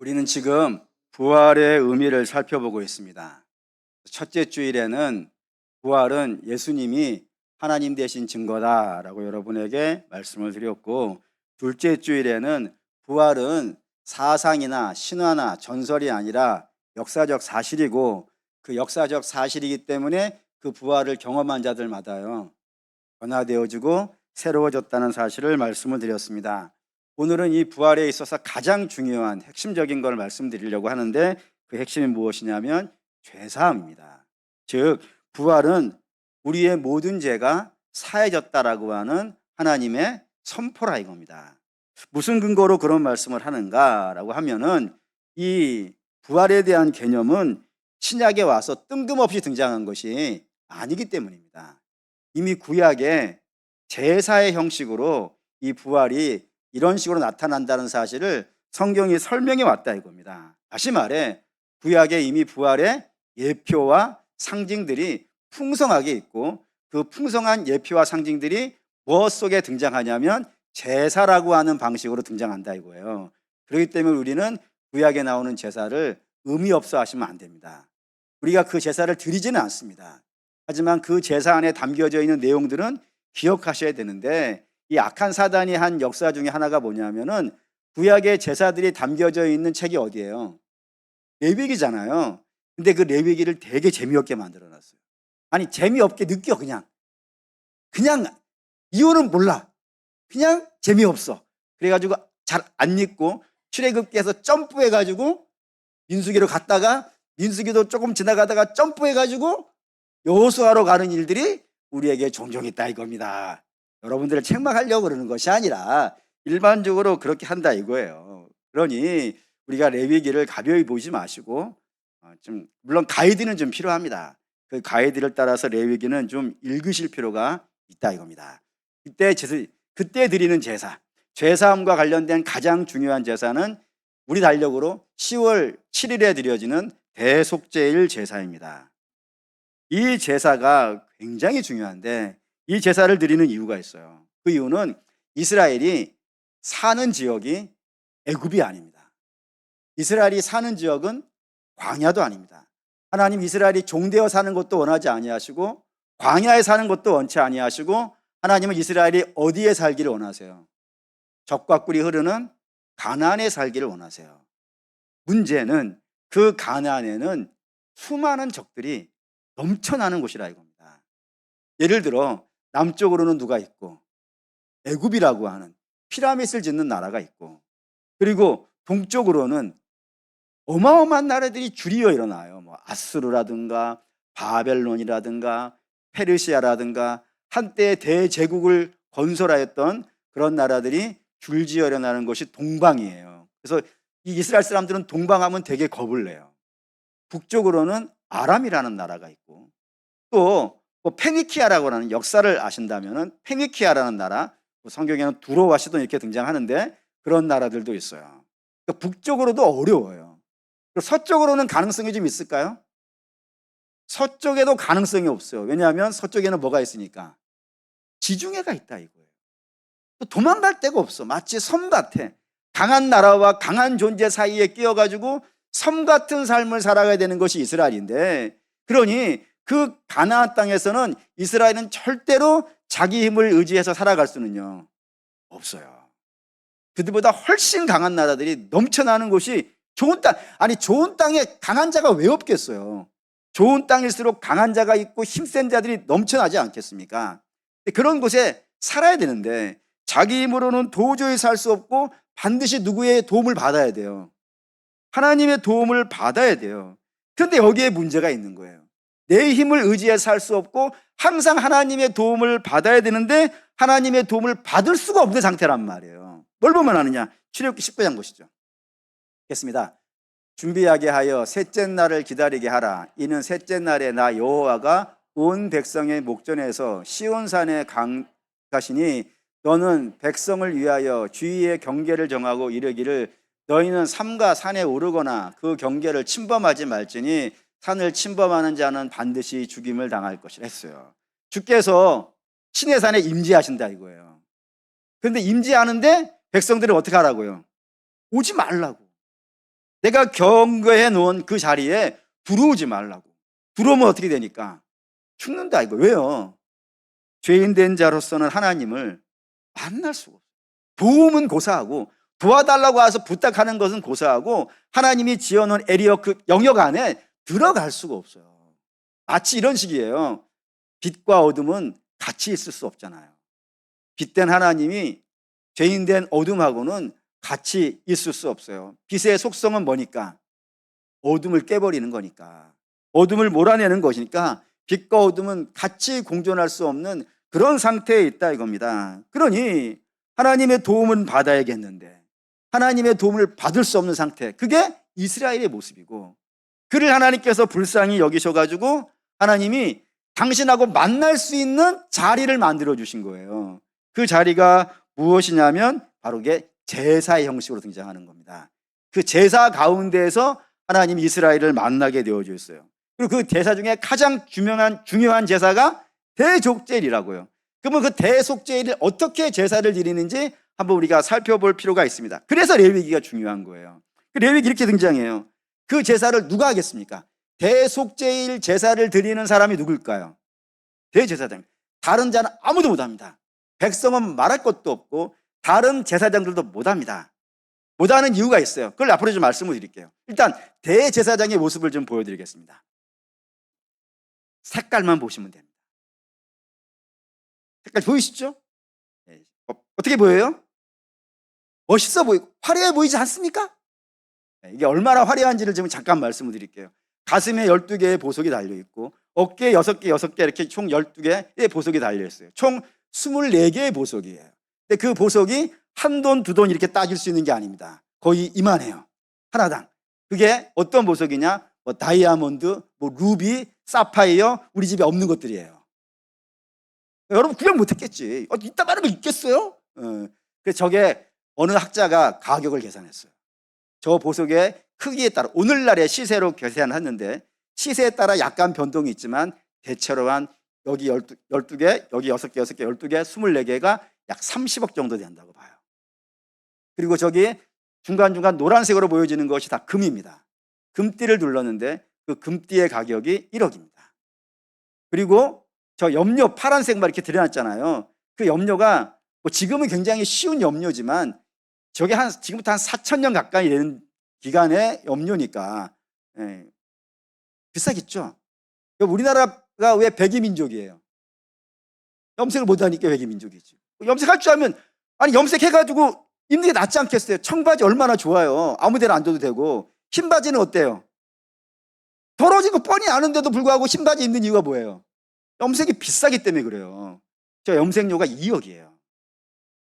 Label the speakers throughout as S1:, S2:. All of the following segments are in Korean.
S1: 우리는 지금 부활의 의미를 살펴보고 있습니다. 첫째 주일에는 부활은 예수님이 하나님 되신 증거다라고 여러분에게 말씀을 드렸고, 둘째 주일에는 부활은 사상이나 신화나 전설이 아니라 역사적 사실이고, 그 역사적 사실이기 때문에 그 부활을 경험한 자들마다요 변화되어지고 새로워졌다는 사실을 말씀을 드렸습니다. 오늘은 이 부활에 있어서 가장 중요한 핵심적인 걸 말씀드리려고 하는데, 그 핵심이 무엇이냐면 죄사함입니다. 즉 부활은 우리의 모든 죄가 사해졌다라고 하는 하나님의 선포라 이겁니다. 무슨 근거로 그런 말씀을 하는가라고 하면은, 이 부활에 대한 개념은 신약에 와서 뜬금없이 등장한 것이 아니기 때문입니다. 이미 구약에 제사의 형식으로 이 부활이 이런 식으로 나타난다는 사실을 성경이 설명해 왔다 이겁니다. 다시 말해 구약에 이미 부활의 예표와 상징들이 풍성하게 있고, 그 풍성한 예표와 상징들이 무엇 속에 등장하냐면 제사라고 하는 방식으로 등장한다 이거예요. 그렇기 때문에 우리는 구약에 나오는 제사를 의미 없어 하시면 안 됩니다. 우리가 그 제사를 드리지는 않습니다. 하지만 그 제사 안에 담겨져 있는 내용들은 기억하셔야 되는데, 이 악한 사단이 한 역사 중에 하나가 뭐냐면은 구약의 제사들이 담겨져 있는 책이 어디예요? 레위기잖아요. 근데 그 레위기를 되게 재미없게 만들어 놨어요. 아니 재미없게 느껴. 그냥 이유는 몰라. 그냥 재미없어. 그래가지고 잘 안 읽고 출애굽기에서 점프해가지고 민수기로 갔다가 민수기도 조금 지나가다가 점프해가지고 여호수아로 가는 일들이 우리에게 종종 있다 이겁니다. 여러분들을 책망하려고 그러는 것이 아니라 일반적으로 그렇게 한다 이거예요. 그러니 우리가 레위기를 가벼이 보지 마시고, 물론 가이드는 좀 필요합니다. 그 가이드를 따라서 레위기는 좀 읽으실 필요가 있다 이겁니다. 그때 드리는 제사, 죄사함과 관련된 가장 중요한 제사는 우리 달력으로 10월 7일에 드려지는 대속죄일 제사입니다. 이 제사가 굉장히 중요한데, 이 제사를 드리는 이유가 있어요. 그 이유는 이스라엘이 사는 지역이 애굽이 아닙니다. 이스라엘이 사는 지역은 광야도 아닙니다. 하나님 이스라엘이 종되어 사는 것도 원하지 아니하시고 광야에 사는 것도 원치 아니하시고, 하나님은 이스라엘이 어디에 살기를 원하세요? 젖과 꿀이 흐르는 가나안에 살기를 원하세요. 문제는 그 가나안에는 수많은 적들이 넘쳐나는 곳이라 이겁니다. 예를 들어 남쪽으로는 누가 있고, 애굽이라고 하는 피라밋을 짓는 나라가 있고, 그리고 동쪽으로는 어마어마한 나라들이 줄이어 일어나요. 아수르라든가 바벨론이라든가 페르시아라든가 한때 대제국을 건설하였던 그런 나라들이 줄지어 일어나는 것이 동방이에요. 그래서 이 이스라엘 사람들은 동방하면 되게 겁을 내요. 북쪽으로는 아람이라는 나라가 있고, 또 페니키아라고 하는, 역사를 아신다면 페니키아라는 나라, 성경에는 두로와 시돈 이렇게 등장하는데 그런 나라들도 있어요. 그러니까 북쪽으로도 어려워요. 서쪽으로는 가능성이 좀 있을까요? 서쪽에도 가능성이 없어요. 왜냐하면 서쪽에는 뭐가 있으니까? 지중해가 있다 이거예요. 도망갈 데가 없어. 마치 섬 같아. 강한 나라와 강한 존재 사이에 끼어가지고 섬 같은 삶을 살아가야 되는 것이 이스라엘인데, 그러니 그 가나안 땅에서는 이스라엘은 절대로 자기 힘을 의지해서 살아갈 수는요 없어요. 그들보다 훨씬 강한 나라들이 넘쳐나는 곳이 좋은 땅. 아니 좋은 땅에 강한 자가 왜 없겠어요? 좋은 땅일수록 강한 자가 있고 힘센 자들이 넘쳐나지 않겠습니까? 그런 곳에 살아야 되는데 자기 힘으로는 도저히 살 수 없고 반드시 누구의 도움을 받아야 돼요. 하나님의 도움을 받아야 돼요. 그런데 여기에 문제가 있는 거예요. 내 힘을 의지해 살 수 없고 항상 하나님의 도움을 받아야 되는데 하나님의 도움을 받을 수가 없는 상태란 말이에요. 뭘 보면 아느냐? 출애굽기 19장 보시죠. 읽겠습니다. 준비하게 하여 셋째 날을 기다리게 하라. 이는 셋째 날에 나 여호와가 온 백성의 목전에서 시온산에 가시니 너는 백성을 위하여 주위의 경계를 정하고 이르기를 너희는 삼가 산에 오르거나 그 경계를 침범하지 말지니 산을 침범하는 자는 반드시 죽임을 당할 것이라 했어요. 주께서 신의 산에 임재하신다 이거예요. 그런데 임재하는데 백성들은 어떻게 하라고요? 오지 말라고. 내가 경거해 놓은 그 자리에 들어오지 말라고. 들어오면 어떻게 되니까? 죽는다 이거. 왜요? 죄인된 자로서는 하나님을 만날 수가 없어요. 도움은 고사하고 도와달라고 와서 부탁하는 것은 고사하고 하나님이 지어놓은 에리어 그 영역 안에 들어갈 수가 없어요. 마치 이런 식이에요. 빛과 어둠은 같이 있을 수 없잖아요. 빛된 하나님이 죄인된 어둠하고는 같이 있을 수 없어요. 빛의 속성은 뭐니까? 어둠을 깨버리는 거니까. 어둠을 몰아내는 것이니까 빛과 어둠은 같이 공존할 수 없는 그런 상태에 있다 이겁니다. 그러니 하나님의 도움은 받아야겠는데 하나님의 도움을 받을 수 없는 상태, 그게 이스라엘의 모습이고, 그를 하나님께서 불쌍히 여기셔가지고 하나님이 당신하고 만날 수 있는 자리를 만들어 주신 거예요. 그 자리가 무엇이냐면 바로 그게 제사의 형식으로 등장하는 겁니다. 그 제사 가운데에서 하나님이 이스라엘을 만나게 되어 주셨어요. 그리고 그 제사 중에 가장 중요한 제사가 대속제일이라고요. 그러면 그 대속제일을 어떻게 제사를 드리는지 한번 우리가 살펴볼 필요가 있습니다. 그래서 레위기가 중요한 거예요. 그 레위기 이렇게 등장해요. 그 제사를 누가 하겠습니까? 대속제일 제사를 드리는 사람이 누굴까요? 대제사장. 다른 자는 아무도 못합니다. 백성은 말할 것도 없고 다른 제사장들도 못합니다. 못하는 이유가 있어요. 그걸 앞으로 좀 말씀을 드릴게요. 일단 대제사장의 모습을 좀 보여드리겠습니다. 색깔만 보시면 됩니다. 색깔 보이시죠? 어떻게 보여요? 멋있어 보이고 화려해 보이지 않습니까? 이게 얼마나 화려한지를 지금 잠깐 말씀을 드릴게요. 가슴에 12개의 보석이 달려있고 어깨에 6개 이렇게 총 12개의 보석이 달려있어요. 총 24개의 보석이에요. 근데 그 보석이 한 돈, 두 돈 이렇게 따질 수 있는 게 아닙니다. 거의 이만해요. 하나당. 그게 어떤 보석이냐? 뭐 다이아몬드, 뭐 루비, 사파이어, 우리 집에 없는 것들이에요. 여러분 구경 못했겠지. 이따 말하면 있겠어요? 그래서 저게 어느 학자가 가격을 계산했어요. 저 보석의 크기에 따라 오늘날의 시세로 계산했는데 시세에 따라 약간 변동이 있지만 대체로 한 여기 12개, 여기 6개, 12개, 24개가 약 30억 정도 된다고 봐요. 그리고 저기 중간중간 노란색으로 보여지는 것이 다 금입니다. 금띠를 둘렀는데 그 금띠의 가격이 1억입니다. 그리고 저 염료 파란색만 이렇게 들여놨잖아요. 그 염료가 뭐 지금은 굉장히 쉬운 염료지만 저게 지금부터 한 4,000년 가까이 되는 기간의 염료니까 비싸겠죠. 우리나라가 왜 백이민족이에요? 염색을 못하니까 백이민족이지. 염색할 줄 알면 아니 염색해가지고 입는 게 낫지 않겠어요? 청바지 얼마나 좋아요. 아무 데나 앉아도 되고. 흰바지는 어때요? 더러워진 거 뻔히 아는데도 불구하고 흰바지 입는 이유가 뭐예요? 염색이 비싸기 때문에 그래요. 저 염색료가 2억이에요.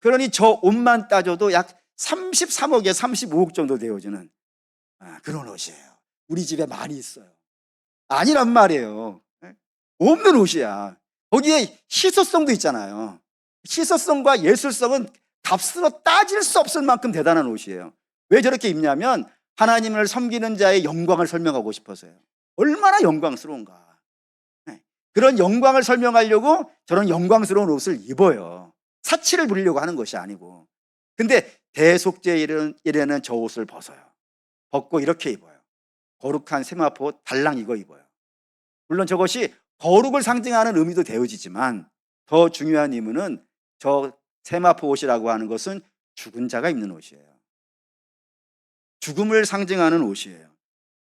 S1: 그러니 저 옷만 따져도 약 33억에 35억 정도 되어지는 그런 옷이에요. 우리 집에 많이 있어요. 아니란 말이에요. 없는 옷이야. 거기에 희소성도 있잖아요. 희소성과 예술성은 값으로 따질 수 없을 만큼 대단한 옷이에요. 왜 저렇게 입냐면 하나님을 섬기는 자의 영광을 설명하고 싶어서요. 얼마나 영광스러운가. 그런 영광을 설명하려고 저런 영광스러운 옷을 입어요. 사치를 부리려고 하는 것이 아니고. 근데 대속제일에는 저 옷을 벗어요. 벗고 이렇게 입어요. 거룩한 세마포 달랑 이거 입어요. 물론 저것이 거룩을 상징하는 의미도 되어지지만 더 중요한 의미는 저 세마포 옷이라고 하는 것은 죽은 자가 입는 옷이에요. 죽음을 상징하는 옷이에요.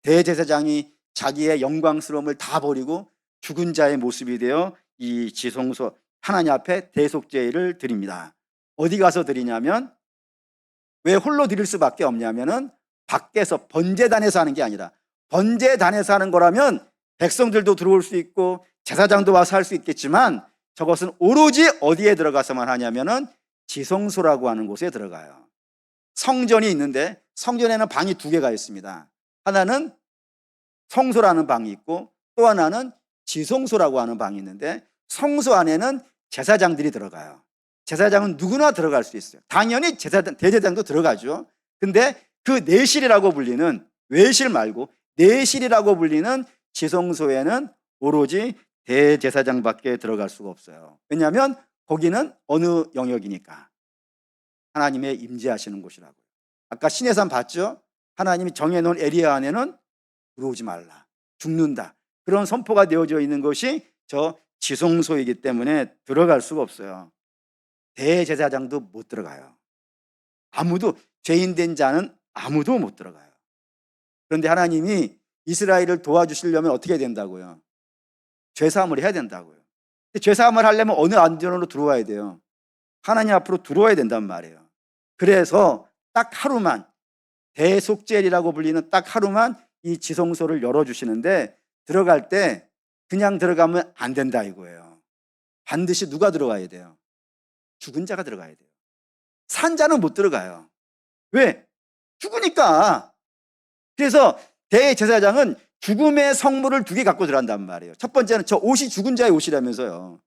S1: 대제사장이 자기의 영광스러움을 다 버리고 죽은 자의 모습이 되어 이 지성소 하나님 앞에 대속제일을 드립니다. 어디 가서 드리냐면 왜 홀로 드릴 수밖에 없냐면은 밖에서 번제단에서 하는 게 아니라 번제단에서 하는 거라면 백성들도 들어올 수 있고 제사장도 와서 할 수 있겠지만 저것은 오로지 어디에 들어가서만 하냐면은 지성소라고 하는 곳에 들어가요. 성전이 있는데 성전에는 방이 2개가 있습니다. 하나는 성소라는 방이 있고 또 하나는 지성소라고 하는 방이 있는데 성소 안에는 제사장들이 들어가요. 제사장은 누구나 들어갈 수 있어요. 당연히 대제사장도 들어가죠. 근데 그 내실이라고 불리는 외실 말고 내실이라고 불리는 지성소에는 오로지 대제사장밖에 들어갈 수가 없어요. 왜냐하면 거기는 어느 영역이니까 하나님의 임재하시는 곳이라고요. 아까 시내산 봤죠? 하나님이 정해놓은 에리아 안에는 들어오지 말라. 죽는다. 그런 선포가 되어져 있는 것이 저 지성소이기 때문에 들어갈 수가 없어요. 대제사장도 못 들어가요. 아무도, 죄인된 자는 아무도 못 들어가요. 그런데 하나님이 이스라엘을 도와주시려면 어떻게 된다고요? 죄사함을 해야 된다고요. 죄사함을 하려면 어느 안전으로 들어와야 돼요? 하나님 앞으로 들어와야 된단 말이에요. 그래서 딱 하루만, 대속죄일이라고 불리는 딱 하루만 이 지성소를 열어주시는데, 들어갈 때 그냥 들어가면 안 된다 이거예요. 반드시 누가 들어가야 돼요? 죽은 자가 들어가야 돼요. 산 자는 못 들어가요. 왜? 죽으니까. 그래서 대제사장은 죽음의 성물을 2개 갖고 들어간단 말이에요. 첫 번째는 저 옷이 죽은 자의 옷이라면서요.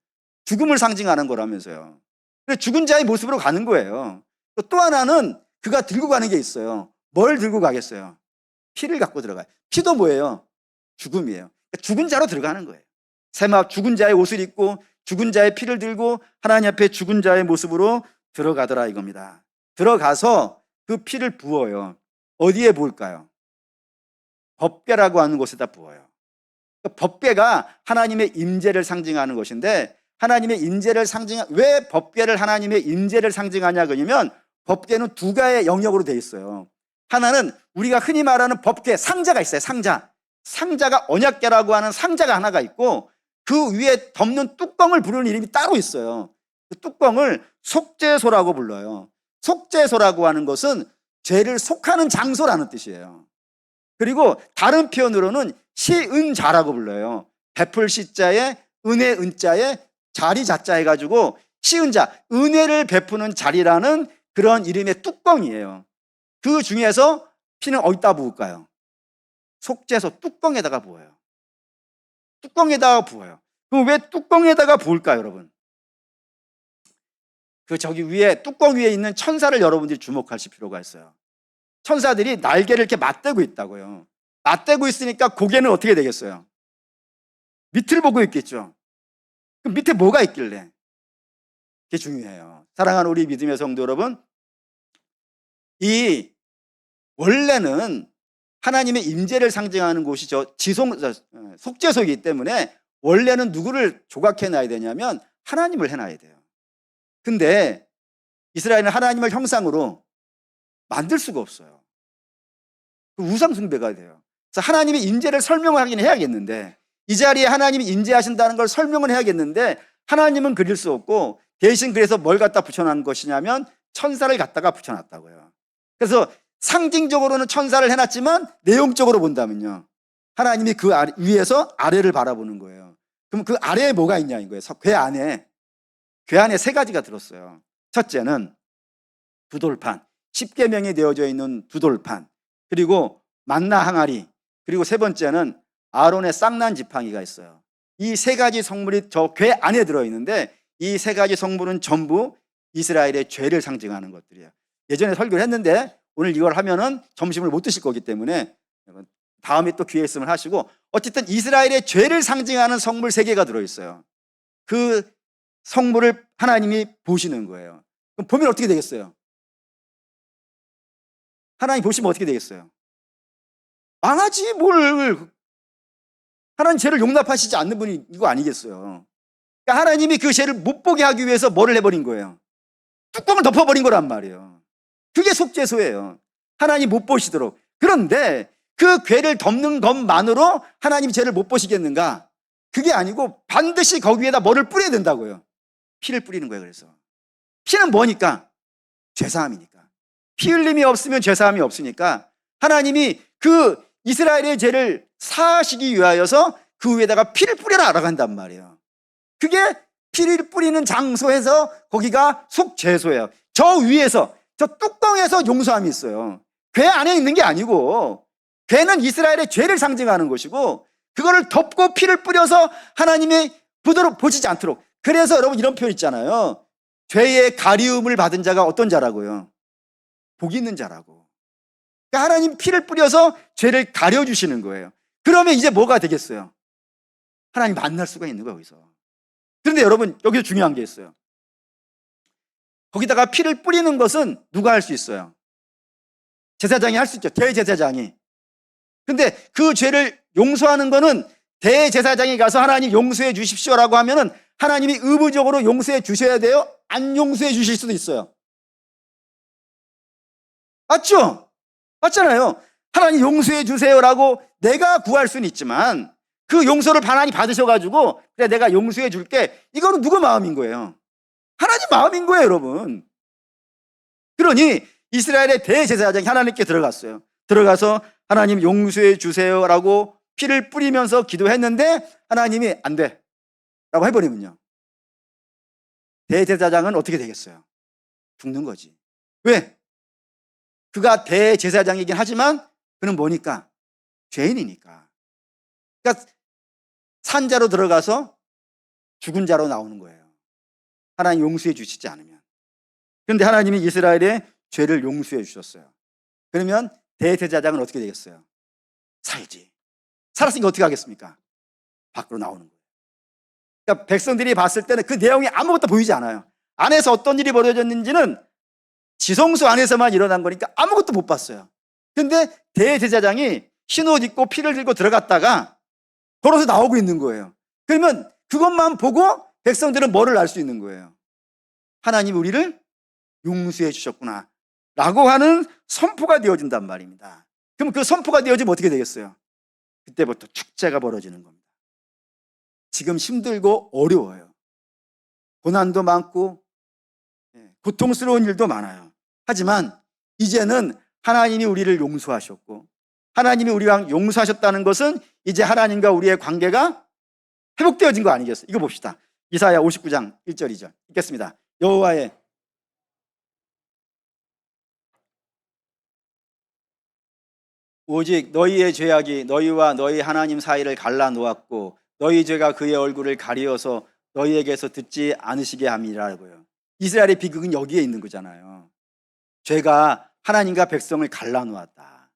S1: 죽음을 상징하는 거라면서요. 그래서 죽은 자의 모습으로 가는 거예요. 또 하나는 그가 들고 가는 게 있어요. 뭘 들고 가겠어요? 피를 갖고 들어가요. 피도 뭐예요? 죽음이에요. 그러니까 죽은 자로 들어가는 거예요. 세마 죽은 자의 옷을 입고 죽은 자의 피를 들고 하나님 앞에 죽은 자의 모습으로 들어가더라 이겁니다. 들어가서 그 피를 부어요. 어디에 부을까요? 법궤라고 하는 곳에다 부어요. 법궤가 하나님의 임재를 상징하는 것인데, 하나님의 임재를 왜 법궤를 하나님의 임재를 상징하냐 그러면, 법궤는 2가지 영역으로 되어 있어요. 하나는 우리가 흔히 말하는 법궤, 상자가 있어요. 상자가 언약궤라고 하는 상자가 하나가 있고, 그 위에 덮는 뚜껑을 부르는 이름이 따로 있어요. 그 뚜껑을 속죄소라고 불러요. 속죄소라고 하는 것은 죄를 속하는 장소라는 뜻이에요. 그리고 다른 표현으로는 시은자라고 불러요. 베풀 시자에 은혜 은자에 자리 자자 해가지고 시은자, 은혜를 베푸는 자리라는 그런 이름의 뚜껑이에요. 그 중에서 피는 어디다 부을까요? 속죄소 뚜껑에다가 부어요. 뚜껑에다가 부어요. 그럼 왜 뚜껑에다가 부을까요, 여러분? 그 저기 위에, 뚜껑 위에 있는 천사를 여러분들이 주목하실 필요가 있어요. 천사들이 날개를 이렇게 맞대고 있다고요. 맞대고 있으니까 고개는 어떻게 되겠어요? 밑을 보고 있겠죠. 그럼 밑에 뭐가 있길래? 그게 중요해요. 사랑하는 우리 믿음의 성도 여러분, 이 원래는 하나님의 임재를 상징하는 곳이 속죄소이기 때문에 원래는 누구를 조각해놔야 되냐면 하나님을 해놔야 돼요. 근데 이스라엘은 하나님을 형상으로 만들 수가 없어요. 우상 숭배가 돼요. 그래서 하나님의 임재를 설명하긴 해야겠는데, 이 자리에 하나님이 임재하신다는 걸 설명을 해야겠는데, 하나님은 그릴 수 없고 대신 그래서 뭘 갖다 붙여놓은 것이냐면 천사를 갖다가 붙여놨다고요. 그래서 상징적으로는 천사를 해놨지만 내용적으로 본다면요, 하나님이 그 위에서 아래를 바라보는 거예요. 그럼 그 아래에 뭐가 있냐 이거예요. 궤 안에 3가지가 들었어요. 첫째는 두돌판, 10계명이 되어져 있는 두돌판, 그리고 만나 항아리, 그리고 3번째는 아론의 쌍난 지팡이가 있어요. 이 3가지 성물이 저 궤 안에 들어있는데, 이 3가지 성물은 전부 이스라엘의 죄를 상징하는 것들이에요. 예전에 설교를 했는데 오늘 이걸 하면은 점심을 못 드실 거기 때문에 다음에 또 기회 있으면 하시고, 어쨌든 이스라엘의 죄를 상징하는 성물 3개가 들어있어요. 그 성물을 하나님이 보시는 거예요. 그럼 보면 어떻게 되겠어요? 하나님 보시면 어떻게 되겠어요? 망하지 뭘. 하나님 죄를 용납하시지 않는 분이 이거 아니겠어요. 그러니까 하나님이 그 죄를 못 보게 하기 위해서 뭐를 해버린 거예요? 뚜껑을 덮어버린 거란 말이에요. 그게 속죄소예요. 하나님 못 보시도록. 그런데 그 궤를 덮는 것만으로 하나님이 죄를 못 보시겠는가? 그게 아니고 반드시 거기에다 뭐를 뿌려야 된다고요? 피를 뿌리는 거예요. 그래서 피는 뭐니까? 죄사함이니까. 피 흘림이 없으면 죄사함이 없으니까 하나님이 그 이스라엘의 죄를 사하시기 위하여서 그 위에다가 피를 뿌려라 라고 한단 말이에요. 그게 피를 뿌리는 장소에서 거기가 속죄소예요. 저 위에서, 저 뚜껑에서 용서함이 있어요. 궤 안에 있는 게 아니고, 궤는 이스라엘의 죄를 상징하는 것이고, 그거를 덮고 피를 뿌려서 하나님이 보시지 않도록. 그래서 여러분 이런 표현 있잖아요. 죄의 가리움을 받은 자가 어떤 자라고요? 복 있는 자라고. 그러니까 하나님 피를 뿌려서 죄를 가려주시는 거예요. 그러면 이제 뭐가 되겠어요? 하나님 만날 수가 있는 거예요, 거기서. 그런데 여러분, 여기서 중요한 게 있어요. 거기다가 피를 뿌리는 것은 누가 할 수 있어요? 제사장이 할 수 있죠. 대제사장이. 근데 그 죄를 용서하는 거는 대제사장이 가서 하나님 용서해 주십시오라고 하면은 하나님이 의무적으로 용서해 주셔야 돼요? 안 용서해 주실 수도 있어요. 맞죠? 맞잖아요. 하나님 용서해 주세요라고 내가 구할 수는 있지만 그 용서를 하나님 받으셔가지고 그래 내가 용서해 줄게, 이거는 누구 마음인 거예요? 하나님 마음인 거예요, 여러분. 그러니 이스라엘의 대제사장이 하나님께 들어갔어요. 들어가서 하나님 용서해 주세요라고 피를 뿌리면서 기도했는데 하나님이 안 돼 라고 해버리면요, 대제사장은 어떻게 되겠어요? 죽는 거지. 왜? 그가 대제사장이긴 하지만 그는 뭐니까? 죄인이니까. 그러니까 산자로 들어가서 죽은 자로 나오는 거예요. 하나님 용서해 주시지 않으면. 그런데 하나님이 이스라엘의 죄를 용서해 주셨어요. 그러면 대제사장은 어떻게 되겠어요? 살지. 살았으니까 어떻게 하겠습니까? 밖으로 나오는 거예요. 그러니까 백성들이 봤을 때는 그 내용이 아무것도 보이지 않아요. 안에서 어떤 일이 벌어졌는지는 지성소 안에서만 일어난 거니까 아무것도 못 봤어요. 근데 대제사장이 흰옷 입고 피를 들고 들어갔다가 걸어서 나오고 있는 거예요. 그러면 그것만 보고 백성들은 뭐를 알 수 있는 거예요? 하나님이 우리를 용서해 주셨구나 라고 하는 선포가 되어진단 말입니다. 그럼 그 선포가 되어지면 어떻게 되겠어요? 그때부터 축제가 벌어지는 겁니다. 지금 힘들고 어려워요. 고난도 많고 고통스러운 일도 많아요. 하지만 이제는 하나님이 우리를 용서하셨고 하나님이 우리와 용서하셨다는 것은 이제 하나님과 우리의 관계가 회복되어진 거 아니겠어요? 이거 봅시다. 이사야 59장 1절 2절 읽겠습니다. 여호와의 오직 너희의 죄악이 너희와 너희 하나님 사이를 갈라놓았고 너희 죄가 그의 얼굴을 가리어서 너희에게서 듣지 않으시게 함이라고요. 이스라엘의 비극은 여기에 있는 거잖아요. 죄가 하나님과 백성을 갈라놓았다.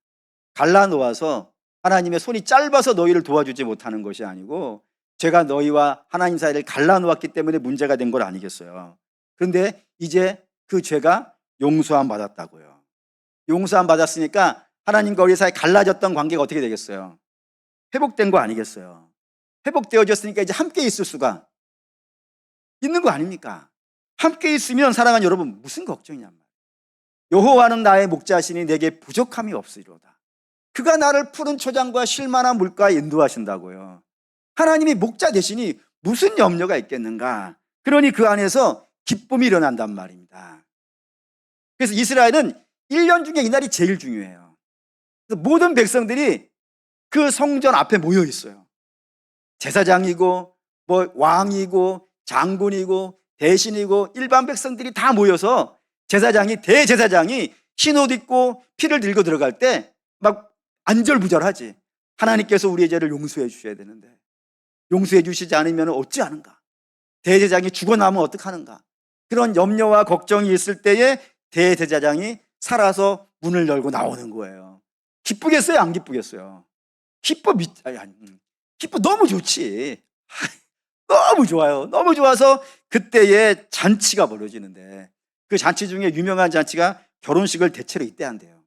S1: 갈라놓아서 하나님의 손이 짧아서 너희를 도와주지 못하는 것이 아니고 죄가 너희와 하나님 사이를 갈라놓았기 때문에 문제가 된 걸 아니겠어요. 그런데 이제 그 죄가 용서함 받았다고요. 용서함 받았으니까 하나님과 우리 사이 갈라졌던 관계가 어떻게 되겠어요? 회복된 거 아니겠어요? 회복되어졌으니까 이제 함께 있을 수가 있는 거 아닙니까? 함께 있으면 사랑하는 여러분 무슨 걱정이냔 말이에요. 여호와는 나의 목자시니 내게 부족함이 없으리로다. 그가 나를 푸른 초장과 쉴만한 물가에 인도하신다고요. 하나님이 목자 되시니 무슨 염려가 있겠는가? 그러니 그 안에서 기쁨이 일어난단 말입니다. 그래서 이스라엘은 1년 중에 이날이 제일 중요해요. 그래서 모든 백성들이 그 성전 앞에 모여 있어요. 제사장이고 뭐 왕이고 장군이고 대신이고 일반 백성들이 다 모여서 대제사장이 흰옷 입고 피를 들고 들어갈 때 막 안절부절하지. 하나님께서 우리의 죄를 용서해 주셔야 되는데 용서해 주시지 않으면 어찌 하는가? 대제사장이 죽어나면 어떡하는가? 그런 염려와 걱정이 있을 때에 대제사장이 살아서 문을 열고 나오는 거예요. 기쁘겠어요? 안 기쁘겠어요? 기뻐 너무 좋지. 너무 좋아요. 너무 좋아서 그때에 잔치가 벌어지는데 그 잔치 중에 유명한 잔치가 결혼식을 대체로 이때 한대요.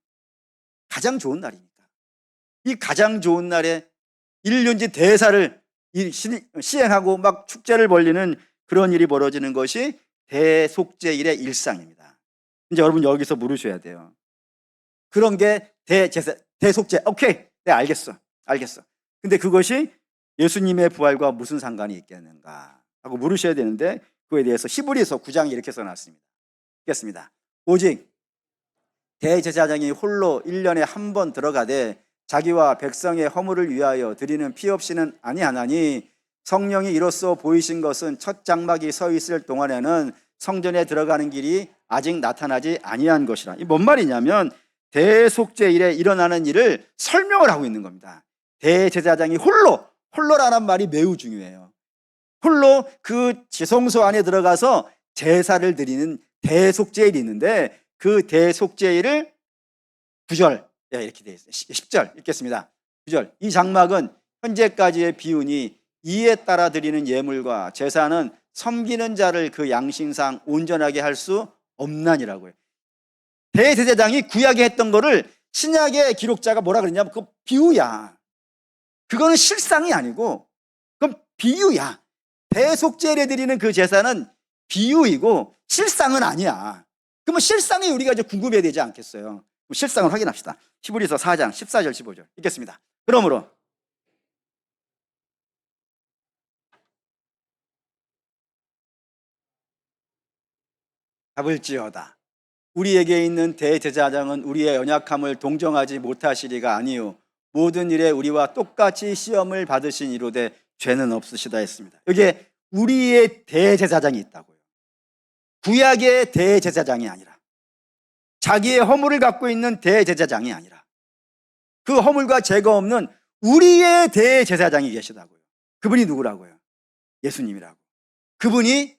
S1: 가장 좋은 날이니까. 이 가장 좋은 날에 1년째 대사를 시행하고 막 축제를 벌리는 그런 일이 벌어지는 것이 대속죄일의 일상입니다. 이제 여러분 여기서 물으셔야 돼요. 그런 게 대속죄. 오케이. 네, 알겠어. 근데 그것이 예수님의 부활과 무슨 상관이 있겠는가 하고 물으셔야 되는데 그거에 대해서 히브리서 9장에 이렇게 써놨습니다. 읽겠습니다. 오직 대제사장이 홀로 1년에 한 번 들어가되 자기와 백성의 허물을 위하여 드리는 피 없이는 아니하나니 성령이 이로써 보이신 것은 첫 장막이 서 있을 동안에는 성전에 들어가는 길이 아직 나타나지 아니한 것이라. 이 뭔 말이냐면 대속죄일에 일어나는 일을 설명을 하고 있는 겁니다. 대제사장이 홀로라는 말이 매우 중요해요. 홀로 그 지성소 안에 들어가서 제사를 드리는 대속죄일이 있는데 그 대속죄일을 9절 이렇게 되어 있어요. 10절 읽겠습니다. 9절 이 장막은 현재까지의 비운이 이에 따라 드리는 예물과 제사는 섬기는 자를 그 양심상 온전하게 할 수 없나니라고요. 대제사장이 구약에 했던 거를 신약의 기록자가 뭐라 그랬냐면 그거 비유야. 그거는 실상이 아니고 그건 비유야. 대속제를 드리는 그 제사는 비유이고 실상은 아니야. 그러면 실상이 우리가 이제 궁금해야 되지 않겠어요? 실상을 확인합시다. 히브리서 4장 14절 15절 읽겠습니다. 그러므로 잡을지어다. 우리에게 있는 대제사장은 우리의 연약함을 동정하지 못하시리가 아니요 모든 일에 우리와 똑같이 시험을 받으신 이로되 죄는 없으시다 했습니다. 여기에 우리의 대제사장이 있다고요. 구약의 대제사장이 아니라 자기의 허물을 갖고 있는 대제사장이 아니라 그 허물과 죄가 없는 우리의 대제사장이 계시다고요. 그분이 누구라고요? 예수님이라고. 그분이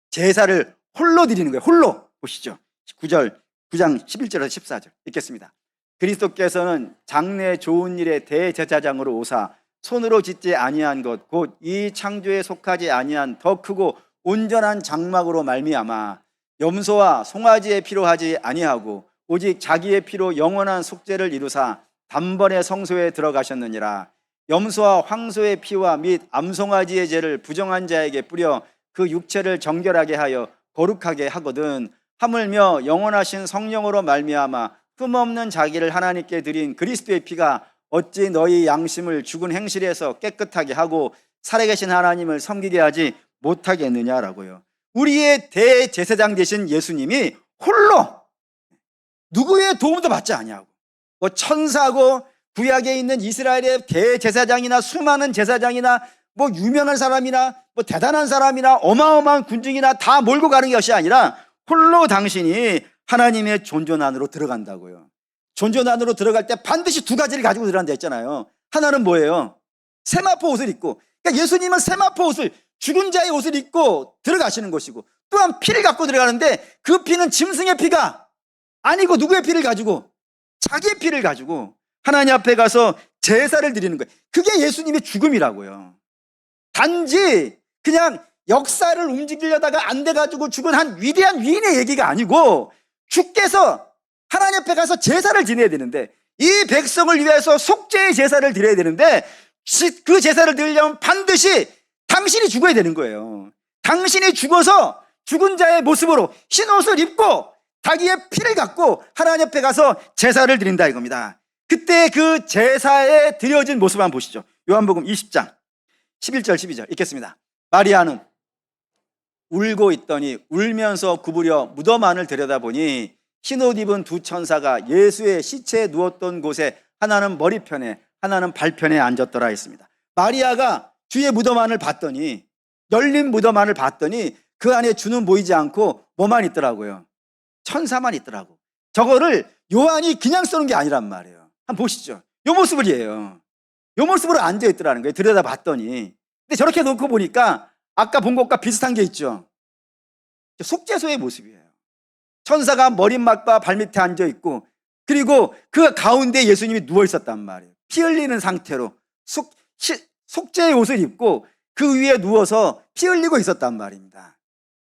S1: 제사를 홀로 드리는 거예요. 홀로. 보시죠. 9장 11절에서 14절 읽겠습니다. 그리스도께서는 장래 좋은 일의 대제사장으로 오사 손으로 짓지 아니한 것 곧 이 창조에 속하지 아니한 더 크고 온전한 장막으로 말미암아 염소와 송아지의 피로 하지 아니하고 오직 자기의 피로 영원한 속죄를 이루사 단번에 성소에 들어가셨느니라. 염소와 황소의 피와 및 암송아지의 죄를 부정한 자에게 뿌려 그 육체를 정결하게 하여 거룩하게 하거든 하물며 영원하신 성령으로 말미암아 흠없는 자기를 하나님께 드린 그리스도의 피가 어찌 너희 양심을 죽은 행실에서 깨끗하게 하고 살아계신 하나님을 섬기게 하지 못하겠느냐라고요. 우리의 대제사장 되신 예수님이 홀로 누구의 도움도 받지 아니하고 뭐 천사고 구약에 있는 이스라엘의 대제사장이나 수많은 제사장이나 뭐 유명한 사람이나 뭐 대단한 사람이나 어마어마한 군중이나 다 몰고 가는 것이 아니라 홀로 당신이 하나님의 존전 안으로 들어간다고요. 존전 안으로 들어갈 때 반드시 두 가지를 가지고 들어간다 했잖아요. 하나는 뭐예요? 세마포 옷을 입고, 그러니까 예수님은 세마포 옷을, 죽은 자의 옷을 입고 들어가시는 것이고, 또한 피를 갖고 들어가는데 그 피는 짐승의 피가 아니고 누구의 피를 가지고? 자기의 피를 가지고 하나님 앞에 가서 제사를 드리는 거예요. 그게 예수님의 죽음이라고요. 단지 그냥 역사를 움직이려다가 안 돼가지고 죽은 한 위대한 위인의 얘기가 아니고 주께서 하나님 앞에 가서 제사를 지내야 되는데 이 백성을 위해서 속죄의 제사를 드려야 되는데 그 제사를 드리려면 반드시 당신이 죽어야 되는 거예요. 당신이 죽어서 죽은 자의 모습으로 흰 옷을 입고 자기의 피를 갖고 하나님 앞에 가서 제사를 드린다 이겁니다. 그때 그 제사에 드려진 모습 한번 보시죠. 요한복음 20장 11절 12절 읽겠습니다. 마리아는 울고 있더니 울면서 구부려 무덤 안을 들여다보니 흰옷 입은 두 천사가 예수의 시체에 누웠던 곳에 하나는 머리편에 하나는 발편에 앉았더라 했습니다. 마리아가 주의 무덤 안을 봤더니 열린 무덤 안을 봤더니 그 안에 주는 보이지 않고 뭐만 있더라고요? 천사만 있더라고. 저거를 요한이 그냥 쓰는 게 아니란 말이에요. 한번 보시죠. 요 모습을이에요. 요 모습으로 앉아있더라는 거예요. 들여다봤더니. 근데 저렇게 놓고 보니까 아까 본 것과 비슷한 게 있죠. 속죄소의 모습이에요. 천사가 머리맡과 발밑에 앉아있고 그리고 그 가운데 예수님이 누워있었단 말이에요. 피 흘리는 상태로 속죄의 옷을 입고 그 위에 누워서 피 흘리고 있었단 말입니다.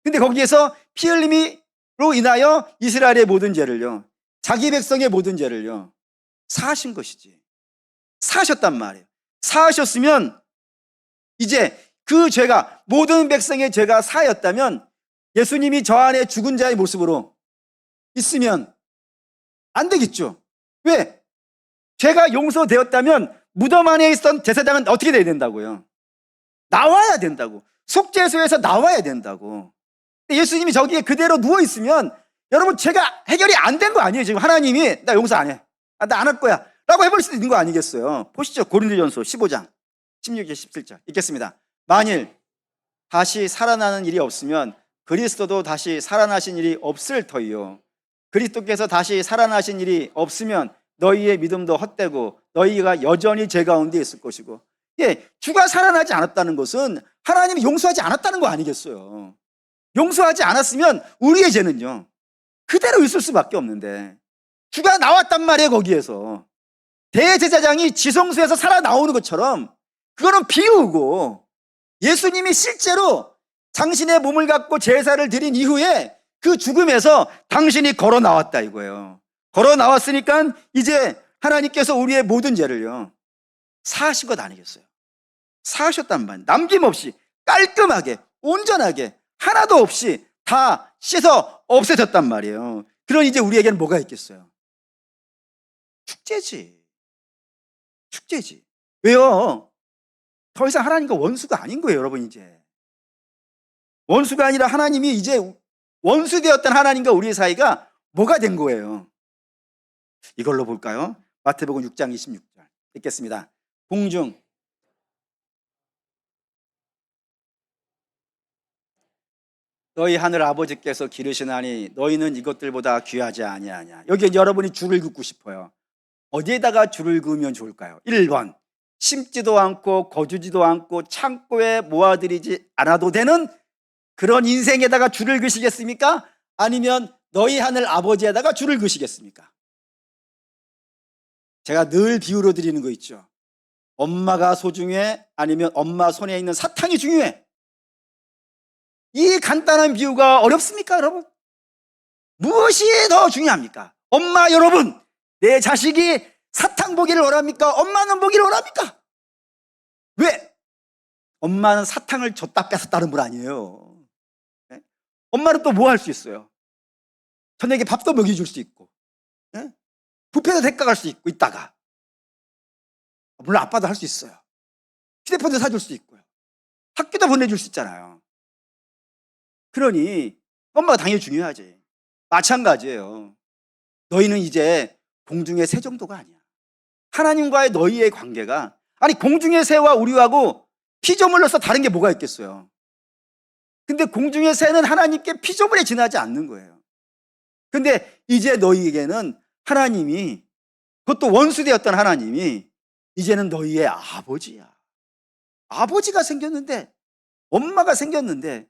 S1: 근데 거기에서 피 흘림으로 인하여 이스라엘의 모든 죄를요, 자기 백성의 모든 죄를요 사하신 것이지. 사하셨단 말이에요. 사하셨으면 이제 그 죄가, 모든 백성의 죄가 사하였다면 예수님이 저 안에 죽은 자의 모습으로 있으면 안 되겠죠. 왜? 죄가 용서되었다면 무덤 안에 있던 제사장은 어떻게 돼야 된다고요? 나와야 된다고. 속죄소에서 나와야 된다고. 예수님이 저기에 그대로 누워있으면 여러분 죄가 해결이 안 된 거 아니에요. 지금 하나님이 나 용서 안 해, 나 안 할 거야 라고 해버릴 수도 있는 거 아니겠어요. 보시죠. 고린도전서 15장 16절 17절 읽겠습니다. 만일 다시 살아나는 일이 없으면 그리스도도 다시 살아나신 일이 없을 터이요. 그리스도께서 다시 살아나신 일이 없으면 너희의 믿음도 헛되고 너희가 여전히 죄 가운데 있을 것이고. 예, 주가 살아나지 않았다는 것은 하나님이 용서하지 않았다는 거 아니겠어요. 용서하지 않았으면 우리의 죄는요 그대로 있을 수밖에 없는데 주가 나왔단 말이에요. 거기에서 대제사장이 지성소에서 살아나오는 것처럼 그거는 비유고, 예수님이 실제로 당신의 몸을 갖고 제사를 드린 이후에 그 죽음에서 당신이 걸어 나왔다 이거예요. 걸어 나왔으니까 이제 하나님께서 우리의 모든 죄를요 사하신 것 아니겠어요? 사하셨단 말이에요. 남김없이 깔끔하게 온전하게 하나도 없이 다 씻어 없애졌단 말이에요. 그럼 이제 우리에게는 뭐가 있겠어요? 축제지. 축제지. 왜요? 더 이상 하나님과 원수가 아닌 거예요, 여러분. 이제 원수가 아니라 하나님이 이제 원수 되었던 하나님과 우리의 사이가 뭐가 된 거예요? 이걸로 볼까요? 마태복음 6장 26절 읽겠습니다. 공중 너희 하늘 아버지께서 기르시나니 너희는 이것들보다 귀하지 아니하냐. 여기 여러분이 줄을 긋고 싶어요. 어디에다가 줄을 그으면 좋을까요? 1번 심지도 않고 거두지도 않고 창고에 모아들이지 않아도 되는 그런 인생에다가 줄을 그시겠습니까? 아니면 너희 하늘 아버지에다가 줄을 그시겠습니까? 제가 늘 비유로 드리는 거 있죠. 엄마가 소중해? 아니면 엄마 손에 있는 사탕이 중요해? 이 간단한 비유가 어렵습니까, 여러분? 무엇이 더 중요합니까? 엄마 여러분, 내 자식이 사탕 보기를 원합니까? 엄마는 보기를 원합니까? 왜? 엄마는 사탕을 줬다 뺏었다는 분 아니에요. 네? 엄마는 또 뭐 할 수 있어요? 저녁에 밥도 먹여줄 수 있고, 네? 뷔페도 데리고 갈 수 있고 있다가, 물론 아빠도 할 수 있어요. 휴대폰도 사줄 수 있고요. 학교도 보내줄 수 있잖아요. 그러니 엄마가 당연히 중요하지. 마찬가지예요. 너희는 이제 공중의 새 정도가 아니야. 하나님과의 너희의 관계가, 아니 공중의 새와 우리하고 피조물로서 다른 게 뭐가 있겠어요? 근데 공중의 새는 하나님께 피조물에 지나지 않는 거예요. 근데 이제 너희에게는 하나님이, 그것도 원수되었던 하나님이 이제는 너희의 아버지야. 아버지가 생겼는데, 엄마가 생겼는데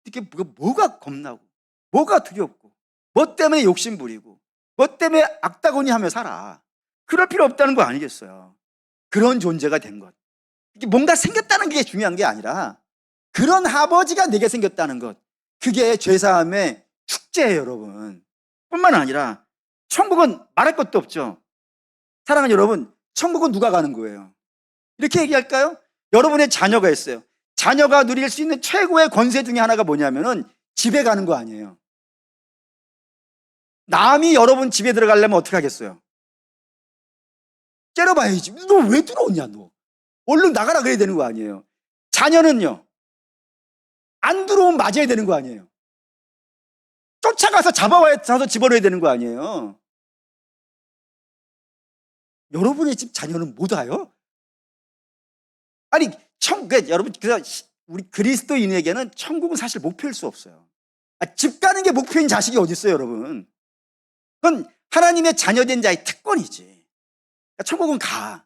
S1: 이게 뭐가 겁나고 뭐가 두렵고 뭐 때문에 욕심 부리고 뭐 때문에 악다구니 하며 살아. 그럴 필요 없다는 거 아니겠어요? 그런 존재가 된 것, 이게 뭔가 생겼다는 게 중요한 게 아니라 그런 아버지가 내게 생겼다는 것, 그게 죄사함의 축제예요, 여러분. 뿐만 아니라 천국은 말할 것도 없죠. 사랑하는 여러분, 천국은 누가 가는 거예요? 이렇게 얘기할까요? 여러분의 자녀가 있어요. 자녀가 누릴 수 있는 최고의 권세 중에 하나가 뭐냐면은 집에 가는 거 아니에요. 남이 여러분 집에 들어가려면 어떻게 하겠어요? 째려봐야지. 너 왜 들어오냐, 너. 얼른 나가라 그래야 되는 거 아니에요. 자녀는요, 안 들어오면 맞아야 되는 거 아니에요. 쫓아가서 잡아서 집어넣어야 되는 거 아니에요. 여러분의 집 자녀는 못 와요? 아니, 여러분, 우리 그리스도인에게는 천국은 사실 목표일 수 없어요. 집 가는 게 목표인 자식이 어디 있어요, 여러분? 그건 하나님의 자녀된 자의 특권이지. 그러니까 천국은 가.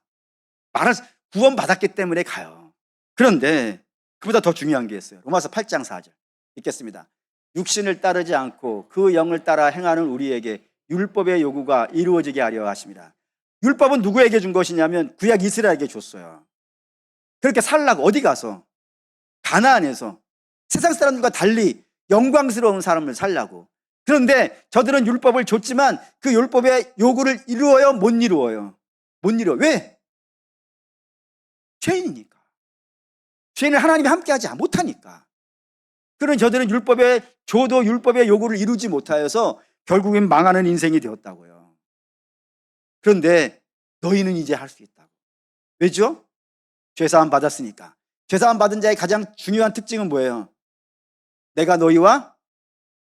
S1: 구원 받았기 때문에 가요. 그런데 그보다 더 중요한 게 있어요. 로마서 8장 4절 읽겠습니다. 육신을 따르지 않고 그 영을 따라 행하는 우리에게 율법의 요구가 이루어지게 하려 하십니다. 율법은 누구에게 준 것이냐면 구약 이스라엘에게 줬어요. 그렇게 살라고, 어디 가서 가나안에서 세상 사람들과 달리 영광스러운 삶을 살라고. 그런데 저들은 율법을 줬지만 그 율법의 요구를 이루어요? 못 이루어요? 못 이루어. 왜? 죄인이니까. 죄인은 하나님이 함께하지 못하니까. 그런 저들은 율법의 줘도 율법의 요구를 이루지 못하여서 결국엔 망하는 인생이 되었다고요. 그런데 너희는 이제 할 수 있다고. 왜죠? 죄사함 받았으니까. 죄사함 받은 자의 가장 중요한 특징은 뭐예요? 내가 너희와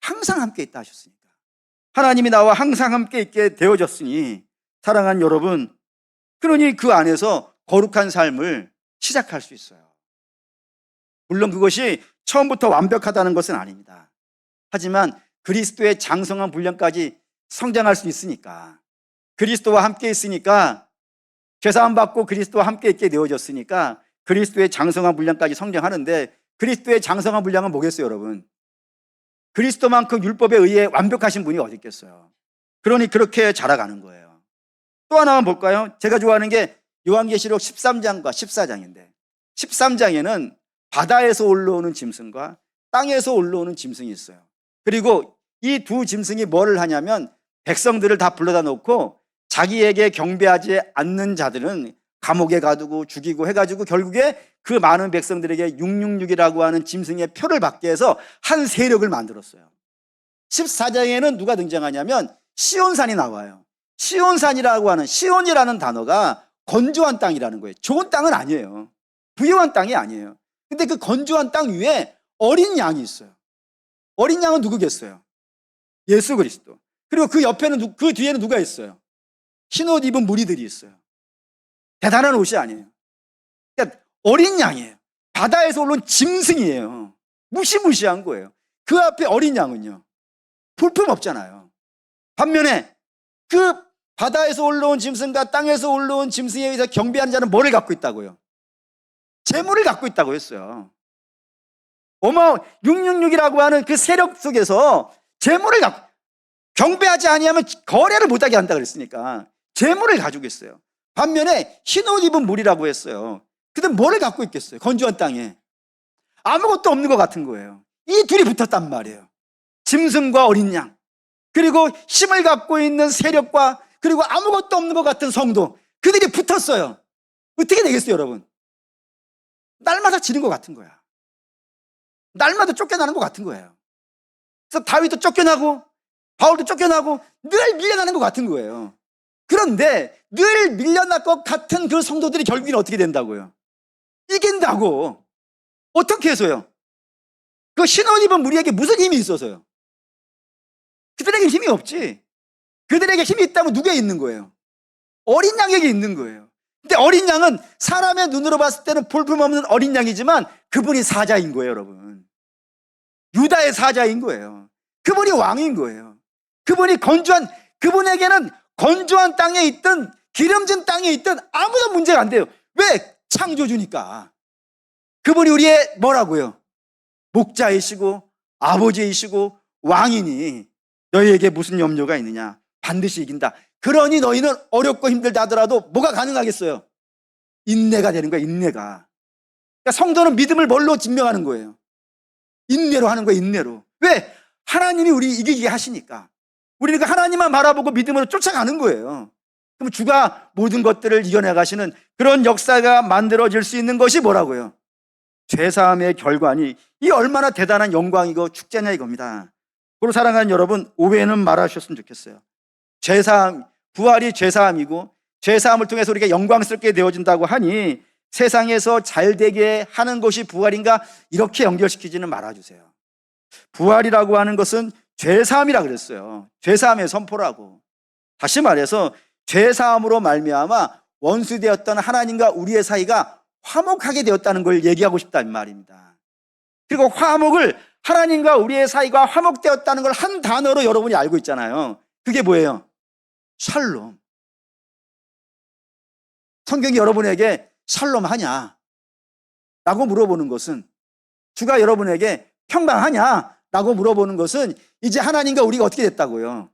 S1: 항상 함께 있다 하셨으니까. 하나님이 나와 항상 함께 있게 되어졌으니, 사랑하는 여러분, 그러니 그 안에서 거룩한 삶을 시작할 수 있어요. 물론 그것이 처음부터 완벽하다는 것은 아닙니다. 하지만 그리스도의 장성한 분량까지 성장할 수 있으니까, 그리스도와 함께 있으니까, 죄사함 받고 그리스도와 함께 있게 되어졌으니까 그리스도의 장성한 분량까지 성장하는데, 그리스도의 장성한 분량은 뭐겠어요, 여러분? 그리스도만큼 율법에 의해 완벽하신 분이 어디 있겠어요? 그러니 그렇게 자라가는 거예요. 또 하나만 볼까요? 제가 좋아하는 게 요한계시록 13장과 14장인데, 13장에는 바다에서 올라오는 짐승과 땅에서 올라오는 짐승이 있어요. 그리고 이 두 짐승이 뭐를 하냐면 백성들을 다 불러다 놓고 자기에게 경배하지 않는 자들은 감옥에 가두고 죽이고 해가지고 결국에 그 많은 백성들에게 666이라고 하는 짐승의 표를 받게 해서 한 세력을 만들었어요. 14장에는 누가 등장하냐면 시온산이 나와요. 시온산이라고 하는, 시온이라는 단어가 건조한 땅이라는 거예요. 좋은 땅은 아니에요. 부유한 땅이 아니에요. 근데 그 건조한 땅 위에 어린 양이 있어요. 어린 양은 누구겠어요? 예수 그리스도. 그리고 그 옆에는, 그 뒤에는 누가 있어요? 흰옷 입은 무리들이 있어요. 대단한 옷이 아니에요. 그러니까 어린 양이에요. 바다에서 올라온 짐승이에요. 무시무시한 거예요. 그 앞에 어린 양은요, 볼품 없잖아요. 반면에 그 바다에서 올라온 짐승과 땅에서 올라온 짐승에 의해서 경배하는 자는 뭐를 갖고 있다고요? 재물을 갖고 있다고 했어요. 666이라고 하는 그 세력 속에서 재물을 갖고, 경배하지 아니하면 거래를 못하게 한다 그랬으니까 재물을 가지고 있어요. 반면에 흰옷 입은 무리라고 했어요. 근데 뭐를 갖고 있겠어요? 건조한 땅에 아무것도 없는 것 같은 거예요. 이 둘이 붙었단 말이에요. 짐승과 어린 양, 그리고 힘을 갖고 있는 세력과, 그리고 아무것도 없는 것 같은 성도, 그들이 붙었어요. 어떻게 되겠어요, 여러분? 날마다 지는 것 같은 거야. 날마다 쫓겨나는 것 같은 거예요. 그래서 다윗도 쫓겨나고 바울도 쫓겨나고 늘 밀려나는 것 같은 거예요. 그런데 늘 밀려날 것 같은 그 성도들이 결국에는 어떻게 된다고요? 이긴다고. 어떻게 해서요? 그 흰옷 입은 무리에게 무슨 힘이 있어서요? 그들에게 힘이 없지. 그들에게 힘이 있다면 누구에 있는 거예요? 어린 양에게 있는 거예요. 근데 어린 양은 사람의 눈으로 봤을 때는 볼품없는 어린 양이지만 그분이 사자인 거예요, 여러분. 유다의 사자인 거예요. 그분이 왕인 거예요. 그분에게는 건조한 땅에 있든 기름진 땅에 있든 아무도 문제가 안 돼요. 왜? 창조주니까. 그분이 우리의 뭐라고요? 목자이시고 아버지이시고 왕이니 너희에게 무슨 염려가 있느냐? 반드시 이긴다. 그러니 너희는 어렵고 힘들다 하더라도 뭐가 가능하겠어요? 인내가 되는 거야, 인내가. 그러니까 성도는 믿음을 뭘로 증명하는 거예요? 인내로 하는 거예요, 인내로. 왜? 하나님이 우리 이기게 하시니까. 우리는 그 하나님만 바라보고 믿음으로 쫓아가는 거예요. 그럼 주가 모든 것들을 이겨내가시는 그런 역사가 만들어질 수 있는 것이 뭐라고요? 죄사함의 결과니 이 얼마나 대단한 영광이고 축제냐 이겁니다. 그리고 사랑하는 여러분, 오해는 말하셨으면 좋겠어요. 죄사함, 부활이 죄사함이고 죄사함을 통해서 우리가 영광스럽게 되어진다고 하니 세상에서 잘되게 하는 것이 부활인가, 이렇게 연결시키지는 말아주세요. 부활이라고 하는 것은 죄사함이라 그랬어요. 죄사함의 선포라고. 다시 말해서 죄사함으로 말미암아 원수되었던 하나님과 우리의 사이가 화목하게 되었다는 걸 얘기하고 싶다는 말입니다. 그리고 화목을, 하나님과 우리의 사이가 화목되었다는 걸 한 단어로 여러분이 알고 있잖아요. 그게 뭐예요? 샬롬. 성경이 여러분에게 샬롬 하냐? 라고 물어보는 것은, 주가 여러분에게 평강하냐? 라고 물어보는 것은 이제 하나님과 우리가 어떻게 됐다고요?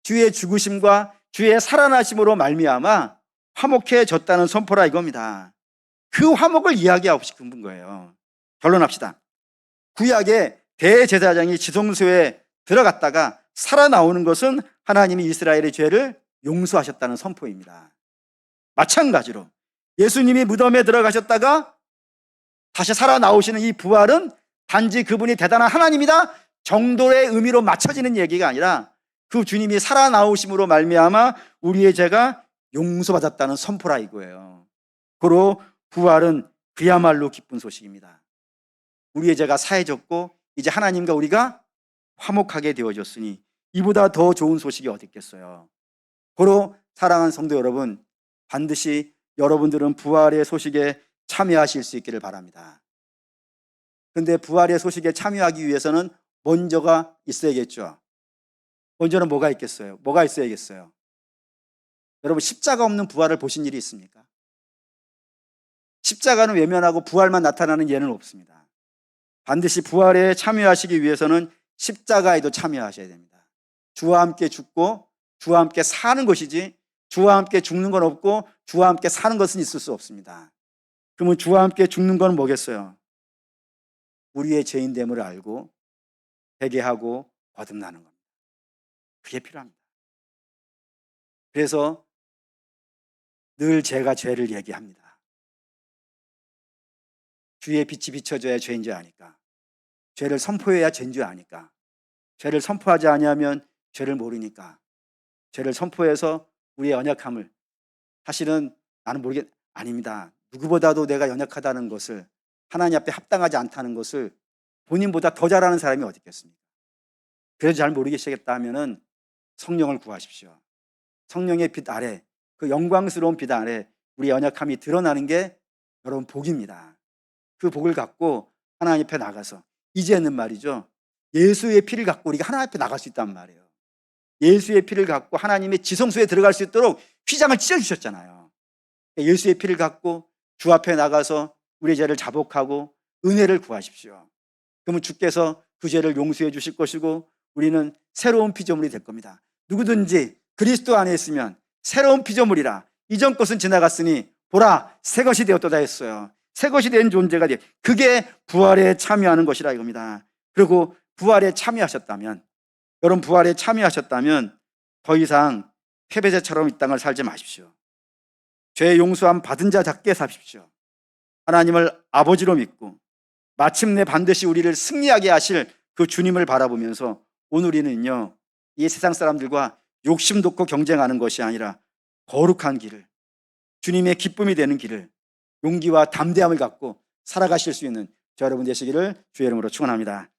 S1: 주의 죽으심과 주의 살아나심으로 말미암아 화목해졌다는 선포라 이겁니다. 그 화목을 이야기하고 싶은 거예요. 결론합시다. 구약의 대제사장이 지성소에 들어갔다가 살아나오는 것은 하나님이 이스라엘의 죄를 용서하셨다는 선포입니다. 마찬가지로 예수님이 무덤에 들어가셨다가 다시 살아나오시는 이 부활은 단지 그분이 대단한 하나님이다 정도의 의미로 맞춰지는 얘기가 아니라 그 주님이 살아나오심으로 말미암아 우리의 죄가 용서받았다는 선포라 이거예요. 고로 부활은 그야말로 기쁜 소식입니다. 우리의 죄가 사해졌고 이제 하나님과 우리가 화목하게 되어졌으니 이보다 더 좋은 소식이 어디 있겠어요. 고로 사랑하는 성도 여러분, 반드시 여러분들은 부활의 소식에 참여하실 수 있기를 바랍니다. 그런데 부활의 소식에 참여하기 위해서는 먼저가 있어야겠죠. 먼저는 뭐가 있겠어요? 뭐가 있어야겠어요? 여러분, 십자가 없는 부활을 보신 일이 있습니까? 십자가는 외면하고 부활만 나타나는 예는 없습니다. 반드시 부활에 참여하시기 위해서는 십자가에도 참여하셔야 됩니다. 주와 함께 죽고 주와 함께 사는 것이지 주와 함께 죽는 건 없고 주와 함께 사는 것은 있을 수 없습니다. 그러면 주와 함께 죽는 건 뭐겠어요? 우리의 죄인됨을 알고 회개하고 거듭나는 겁니다. 그게 필요합니다. 그래서 늘 제가 죄를 얘기합니다. 주의 빛이 비춰져야 죄인 줄 아니까. 죄를 선포해야 죄인 줄 아니까. 죄를 선포하지 아니하면 죄를 모르니까. 죄를 선포해서 우리의 연약함을, 사실은 나는 아닙니다. 누구보다도 내가 연약하다는 것을, 하나님 앞에 합당하지 않다는 것을 본인보다 더 잘하는 사람이 어디 있겠습니까? 그래도 잘 모르겠겠다 하면은 성령을 구하십시오. 성령의 빛 아래, 그 영광스러운 빛 아래 우리 연약함이 드러나는 게 여러분 복입니다. 그 복을 갖고 하나님 앞에 나가서, 이제는 말이죠, 예수의 피를 갖고 우리가 하나님 앞에 나갈 수 있단 말이에요. 예수의 피를 갖고 하나님의 지성소에 들어갈 수 있도록 휘장을 찢어주셨잖아요. 예수의 피를 갖고 주 앞에 나가서 우리의 죄를 자복하고 은혜를 구하십시오. 그러면 주께서 그 죄를 용서해 주실 것이고 우리는 새로운 피조물이 될 겁니다. 누구든지 그리스도 안에 있으면 새로운 피조물이라. 이전 것은 지나갔으니 보라 새 것이 되었도다 했어요. 새 것이 된 존재가 돼. 그게 부활에 참여하는 것이라 이겁니다. 그리고 부활에 참여하셨다면, 여러분 부활에 참여하셨다면 더 이상 패배자처럼 이 땅을 살지 마십시오. 죄 용서함 받은 자답게 사십시오. 하나님을 아버지로 믿고 마침내 반드시 우리를 승리하게 하실 그 주님을 바라보면서 오늘 우리는요, 이 세상 사람들과 욕심 돋고 경쟁하는 것이 아니라 거룩한 길을, 주님의 기쁨이 되는 길을 용기와 담대함을 갖고 살아가실 수 있는 저 여러분 되시기를 주의 이름으로 축원합니다.